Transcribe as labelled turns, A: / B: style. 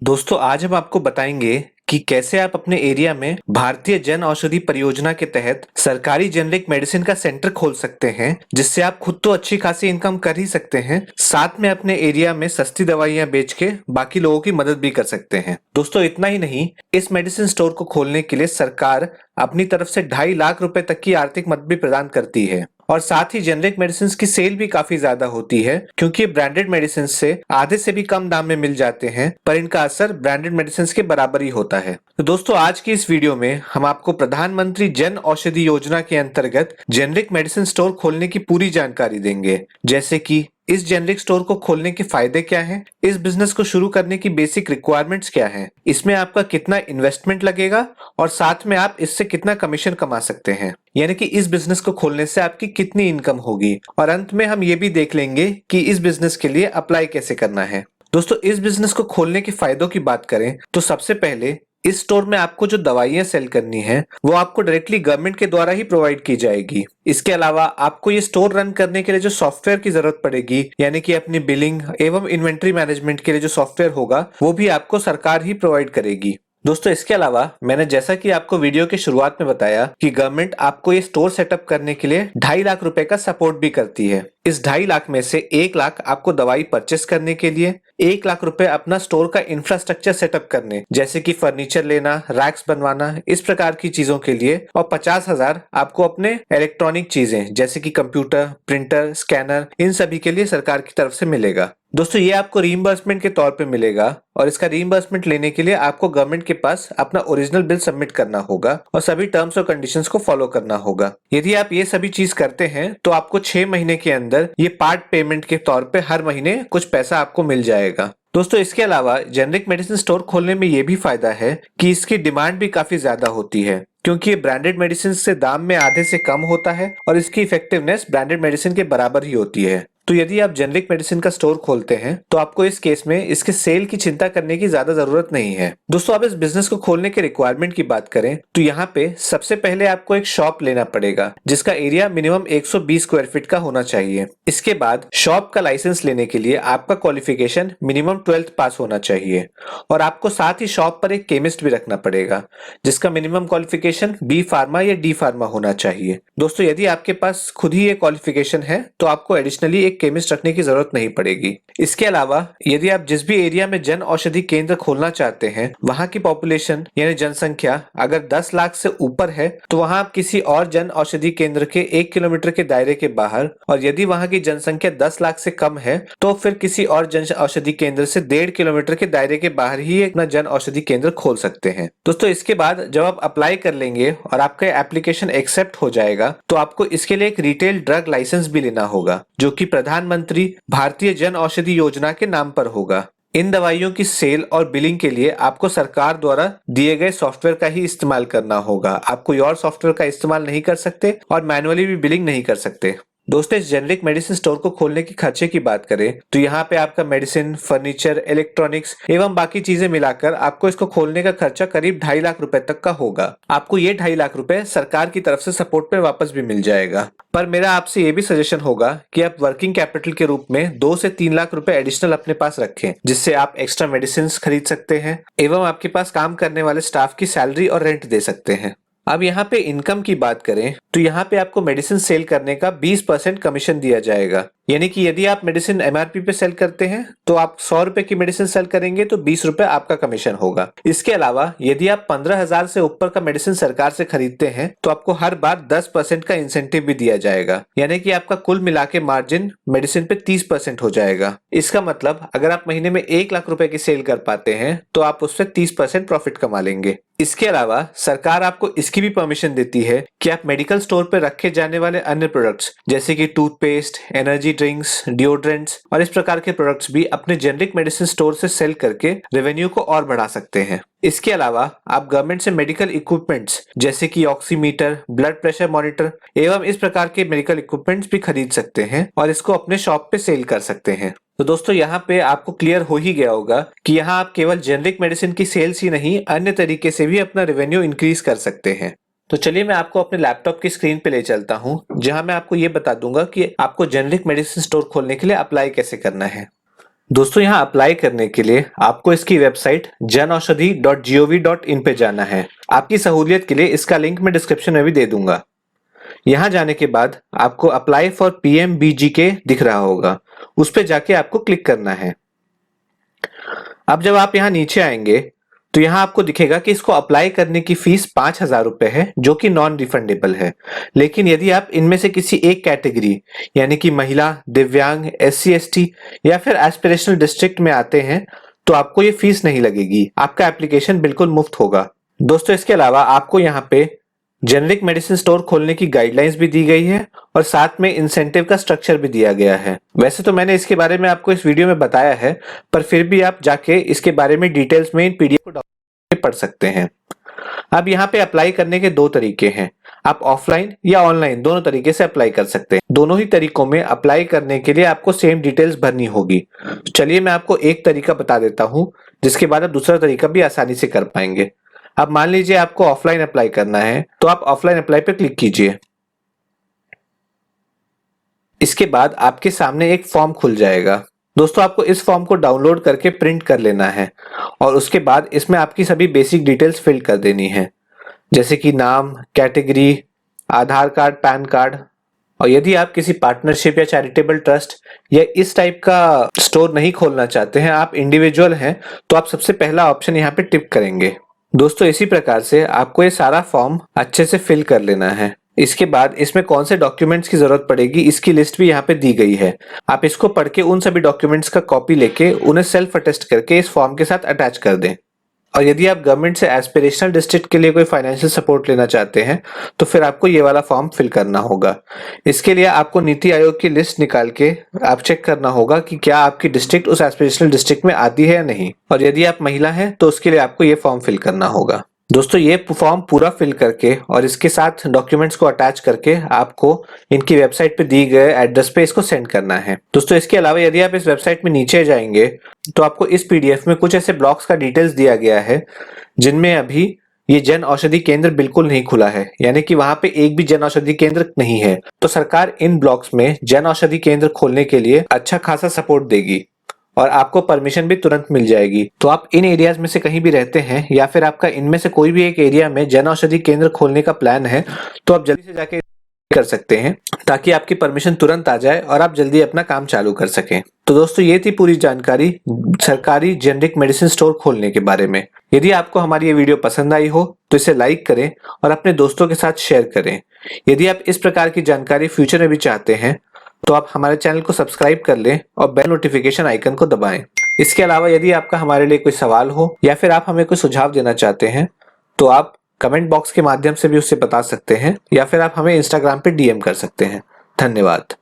A: दोस्तों आज हम आपको बताएंगे कि कैसे आप अपने एरिया में भारतीय जन औषधि परियोजना के तहत सरकारी जेनरिक मेडिसिन का सेंटर खोल सकते हैं, जिससे आप खुद तो अच्छी खासी इनकम कर ही सकते हैं, साथ में अपने एरिया में सस्ती दवाइयां बेच के बाकी लोगों की मदद भी कर सकते हैं। दोस्तों इतना ही नहीं, इस मेडिसिन स्टोर को खोलने के लिए सरकार अपनी तरफ से 2.5 लाख रुपए तक की आर्थिक मदद भी प्रदान करती है और साथ ही जेनरिक मेडिसिन की सेल भी काफी ज्यादा होती है, क्योंकि ब्रांडेड मेडिसिन से आधे से भी कम दाम में मिल जाते हैं, पर इनका असर ब्रांडेड मेडिसिन के बराबर ही होता है। तो दोस्तों आज की इस वीडियो में हम आपको प्रधानमंत्री जन औषधि योजना के अंतर्गत जेनरिक मेडिसिन स्टोर खोलने की पूरी जानकारी देंगे, जैसे कि इस जेनरिक स्टोर को खोलने के फायदे क्या हैं, इस बिजनेस को शुरू करने की बेसिक रिक्वायरमेंट्स क्या हैं, इसमें आपका कितना इन्वेस्टमेंट लगेगा और साथ में आप इससे कितना कमीशन कमा सकते हैं, यानी कि इस बिजनेस को खोलने से आपकी कितनी इनकम होगी, और अंत में हम ये भी देख लेंगे कि इस बिजनेस के लिए अप्लाई कैसे करना है। दोस्तों इस बिजनेस को खोलने के फायदों की बात करें तो सबसे पहले इस स्टोर में आपको जो दवाइयां सेल करनी है वो आपको डायरेक्टली गवर्नमेंट के द्वारा ही प्रोवाइड की जाएगी। इसके अलावा आपको ये स्टोर रन करने के लिए जो सॉफ्टवेयर की जरूरत पड़ेगी, यानी कि अपनी बिलिंग एवं इन्वेंट्री मैनेजमेंट के लिए जो सॉफ्टवेयर होगा वो भी आपको सरकार ही प्रोवाइड करेगी। दोस्तों इसके अलावा मैंने जैसा कि आपको वीडियो के शुरुआत में बताया कि गवर्नमेंट आपको ये स्टोर सेटअप करने के लिए 2.5 लाख रुपए का सपोर्ट भी करती है। इस 2.5 लाख में से 1 लाख आपको दवाई परचेस करने के लिए, 1 लाख रुपए अपना स्टोर का इंफ्रास्ट्रक्चर सेटअप करने, जैसे कि फर्नीचर लेना, रैक्स बनवाना, इस प्रकार की चीजों के लिए, और 50,000 आपको अपने इलेक्ट्रॉनिक चीजें जैसे कि कंप्यूटर, प्रिंटर, स्कैनर, इन सभी के लिए सरकार की तरफ से मिलेगा। दोस्तों ये आपको रीइंबर्समेंट के तौर पे मिलेगा और इसका रीइंबर्समेंट लेने के लिए आपको गवर्नमेंट के पास अपना ओरिजिनल बिल सबमिट करना होगा और सभी टर्म्स और कंडीशंस को फॉलो करना होगा। यदि आप ये सभी चीज करते हैं तो आपको 6 महीने के अंदर ये पार्ट पेमेंट के तौर पे हर महीने कुछ पैसा आपको मिल जाएगा। दोस्तों इसके अलावा जेनरिक मेडिसिन स्टोर खोलने में ये भी फायदा है कि इसकी डिमांड भी काफी ज्यादा होती है, क्योंकि ये ब्रांडेड मेडिसिन से दाम में आधे से कम होता है और इसकी इफेक्टिवनेस ब्रांडेड मेडिसिन के बराबर ही होती है। तो यदि आप जेनरिक मेडिसिन का स्टोर खोलते हैं तो आपको इस केस में इसके सेल की चिंता करने की ज्यादा जरूरत नहीं है। दोस्तों अब इस बिजनेस को खोलने के रिक्वायरमेंट की बात करें तो यहाँ पे सबसे पहले आपको एक शॉप लेना पड़ेगा, जिसका एरिया मिनिमम 120 स्क्वायर फीट का होना चाहिए। इसके बाद शॉप का लाइसेंस लेने के लिए आपका क्वालिफिकेशन मिनिमम 12th पास होना चाहिए और आपको साथ ही शॉप पर एक केमिस्ट भी रखना पड़ेगा, जिसका मिनिमम क्वालिफिकेशन बी फार्मा या डी फार्मा होना चाहिए। दोस्तों यदि आपके पास खुद ही ये क्वालिफिकेशन है तो आपको एडिशनली एक केमिस्ट रखने की जरूरत नहीं पड़ेगी। इसके अलावा यदि आप जिस भी एरिया में जन औषधि केंद्र खोलना चाहते हैं वहां की पॉपुलेशन यानी जनसंख्या अगर 10 लाख से ऊपर है तो वहां आप किसी और जन औषधि केंद्र के 1 किलोमीटर के दायरे के बाहर, और यदि वहां की जनसंख्या 10 लाख से कम है तो फिर किसी और जन औषधि केंद्र से 1.5 किलोमीटर के दायरे के बाहर ही अपना जन औषधि केंद्र खोल सकते हैं। दोस्तों इसके बाद जब आप अप्लाई कर लेंगे और आपका एप्लीकेशन एक्सेप्ट हो जाएगा तो आपको इसके लिए एक रिटेल ड्रग लाइसेंस भी लेना होगा, जो कि प्रधानमंत्री भारतीय जन औषधि योजना के नाम पर होगा। इन दवाइयों की सेल और बिलिंग के लिए आपको सरकार द्वारा दिए गए सॉफ्टवेयर का ही इस्तेमाल करना होगा। आप कोई और सॉफ्टवेयर का इस्तेमाल नहीं कर सकते और मैन्युअली भी बिलिंग नहीं कर सकते। दोस्तों इस जेनरिक मेडिसिन स्टोर को खोलने के खर्चे की बात करें तो यहाँ पे आपका मेडिसिन, फर्नीचर, इलेक्ट्रॉनिक्स एवं बाकी चीजें मिलाकर आपको इसको खोलने का खर्चा करीब 2.5 लाख रुपए तक का होगा। आपको ये 2.5 लाख रुपए सरकार की तरफ से सपोर्ट पे वापस भी मिल जाएगा। पर मेरा आपसे ये भी सजेशन होगा कि आप वर्किंग कैपिटल के रूप में 2 से 3 लाख रुपए एडिशनल अपने पास रखें, जिससे आप एक्स्ट्रा मेडिसिन खरीद सकते हैं एवं आपके पास काम करने वाले स्टाफ की सैलरी और रेंट दे सकते हैं। अब यहाँ पे इनकम की बात करें तो यहाँ पे आपको मेडिसिन सेल करने का 20% कमीशन दिया जाएगा, यानी कि यदि आप मेडिसिन एमआरपी पे सेल करते हैं तो आप 100 रुपए की मेडिसिन सेल करेंगे तो 20 रुपए आपका कमीशन होगा। इसके अलावा यदि आप 15,000 से ऊपर का मेडिसिन सरकार से खरीदते हैं तो आपको हर बार 10% का इंसेंटिव भी दिया जाएगा, यानी कि आपका कुल मिला के मार्जिन मेडिसिन पे 30% हो जाएगा। इसका मतलब अगर आप महीने में 1 लाख रुपए की सेल कर पाते हैं तो आप उससे 30% प्रॉफिट कमा लेंगे। इसके अलावा सरकार आपको इसकी भी परमिशन देती है कि आप मेडिकल स्टोर पर रखे जाने वाले अन्य प्रोडक्ट्स जैसे कि टूथपेस्ट, एनर्जी ड्रिंक्स, डिओड्रेंट्स और इस प्रकार के प्रोडक्ट्स भी अपने जेनरिक मेडिसिन स्टोर से सेल करके रेवेन्यू को और बढ़ा सकते हैं। इसके अलावा आप गवर्नमेंट से मेडिकल इक्विपमेंट्स जैसे कि ऑक्सीमीटर, ब्लड प्रेशर मॉनिटर एवं इस प्रकार के मेडिकल इक्विपमेंट्स भी खरीद सकते हैं और इसको अपने शॉप पे सेल कर सकते हैं। तो दोस्तों यहाँ पे आपको क्लियर हो ही गया होगा कि यहाँ आप केवल जेनरिक मेडिसिन की सेल्स ही नहीं अन्य तरीके से भी अपना रेवेन्यू इंक्रीज कर सकते हैं। तो चलिए मैं आपको अपने लैपटॉप की स्क्रीन पे ले चलता हूँ, जहां मैं आपको ये बता दूंगा कि आपको जेनरिक मेडिसिन स्टोर खोलने के लिए अप्लाई कैसे करना है। दोस्तों यहाँ अप्लाई करने के लिए आपको इसकी वेबसाइट janaushadhi.gov.in पे जाना है। आपकी सहूलियत के लिए इसका लिंक मैं डिस्क्रिप्शन में भी दे दूंगा। यहाँ जाने के बाद आपको अप्लाई फॉर PMBGK दिख रहा होगा, उस पे जाके आपको क्लिक करना है। अब जब आप यहाँ नीचे आएंगे तो यहाँ आपको दिखेगा कि इसको अप्लाई करने की फीस 5,000 रुपए है, जो कि नॉन रिफंडेबल है। लेकिन यदि आप इनमें से किसी एक कैटेगरी यानी कि महिला, दिव्यांग, SC/ST या फिर एस्पिरेशनल डिस्ट्रिक्ट में आते हैं तो आपको ये फीस नहीं लगेगी। आपका एप्लीकेशन बिल्कुल मुफ्त होगा। दोस्तों इसके अलावा आपको यहाँ पे जेनरिक मेडिसिन स्टोर खोलने की गाइडलाइंस भी दी गई है और साथ में इंसेंटिव का स्ट्रक्चर भी दिया गया है। वैसे तो मैंने इसके बारे में आपको इस वीडियो में बताया है, पर फिर भी आप जाके इसके बारे में डिटेल्स में इन PDF को डाउनलोड पढ़ सकते हैं। अब यहाँ पे अप्लाई करने के दो तरीके हैं। आप ऑफलाइन या ऑनलाइन दोनों तरीके से अप्लाई कर सकते हैं। दोनों ही तरीकों में अप्लाई करने के लिए आपको सेम डिटेल्स भरनी होगी। चलिए मैं आपको एक तरीका बता देता हूँ, जिसके बाद आप दूसरा तरीका भी आसानी से कर पाएंगे। अब मान लीजिए आपको ऑफलाइन अप्लाई करना है, तो आप ऑफलाइन अप्लाई पे क्लिक कीजिए। इसके बाद आपके सामने एक फॉर्म खुल जाएगा। दोस्तों आपको इस फॉर्म को डाउनलोड करके प्रिंट कर लेना है और उसके बाद इसमें आपकी सभी बेसिक डिटेल्स फिल कर देनी है, जैसे कि नाम, कैटेगरी, आधार कार्ड, पैन कार्ड। और यदि आप किसी पार्टनरशिप या चैरिटेबल ट्रस्ट या इस टाइप का स्टोर नहीं खोलना चाहते हैं, आप इंडिविजुअल हैं, तो आप सबसे पहला ऑप्शन यहाँ पे टिक करेंगे। दोस्तों इसी प्रकार से आपको ये सारा फॉर्म अच्छे से फिल कर लेना है। इसके बाद इसमें कौन से डॉक्यूमेंट्स की जरूरत पड़ेगी इसकी लिस्ट भी यहाँ पे दी गई है। आप इसको पढ़ के उन सभी डॉक्यूमेंट्स का कॉपी लेके उन्हें सेल्फ अटेस्ट करके इस फॉर्म के साथ अटैच कर दें। और यदि आप गवर्नमेंट से एस्पिरेशनल डिस्ट्रिक्ट के लिए कोई फाइनेंशियल सपोर्ट लेना चाहते हैं तो फिर आपको ये वाला फॉर्म फिल करना होगा। इसके लिए आपको नीति आयोग की लिस्ट निकाल के आप चेक करना होगा कि क्या आपकी डिस्ट्रिक्ट उस एस्पिरेशनल डिस्ट्रिक्ट में आती है या नहीं। और यदि आप महिला हैं तो उसके लिए आपको ये फॉर्म फिल करना होगा। दोस्तों ये फॉर्म पूरा फिल करके और इसके साथ डॉक्यूमेंट्स को अटैच करके आपको इनकी वेबसाइट पे दी गए एड्रेस पे इसको सेंड करना है। दोस्तों इसके अलावा यदि आप इस वेबसाइट में नीचे जाएंगे तो आपको इस PDF में कुछ ऐसे ब्लॉक्स का डिटेल्स दिया गया है जिनमें अभी ये जन औषधि केंद्र बिल्कुल नहीं खुला है, यानी कि वहां पे एक भी जन औषधि केंद्र नहीं है। तो सरकार इन ब्लॉक्स में जन औषधि केंद्र खोलने के लिए अच्छा खासा सपोर्ट देगी और आपको परमिशन भी तुरंत मिल जाएगी। तो आप इन एरियाज में से कहीं भी रहते हैं या फिर आपका इनमें से कोई भी एक एरिया में जन औषधि केंद्र खोलने का प्लान है तो आप जल्दी से जाके कर सकते हैं, ताकि आपकी परमिशन तुरंत आ जाए और आप जल्दी अपना काम चालू कर सकें। तो दोस्तों ये थी पूरी जानकारी सरकारी जेनरिक मेडिसिन स्टोर खोलने के बारे में। यदि आपको हमारी ये वीडियो पसंद आई हो तो इसे लाइक करें और अपने दोस्तों के साथ शेयर करें। यदि आप इस प्रकार की जानकारी फ्यूचर में भी चाहते हैं तो आप हमारे चैनल को सब्सक्राइब कर लें और बेल नोटिफिकेशन आइकन को दबाएं। इसके अलावा यदि आपका हमारे लिए कोई सवाल हो या फिर आप हमें कोई सुझाव देना चाहते हैं तो आप कमेंट बॉक्स के माध्यम से भी उससे बता सकते हैं या फिर आप हमें इंस्टाग्राम पे DM कर सकते हैं। धन्यवाद।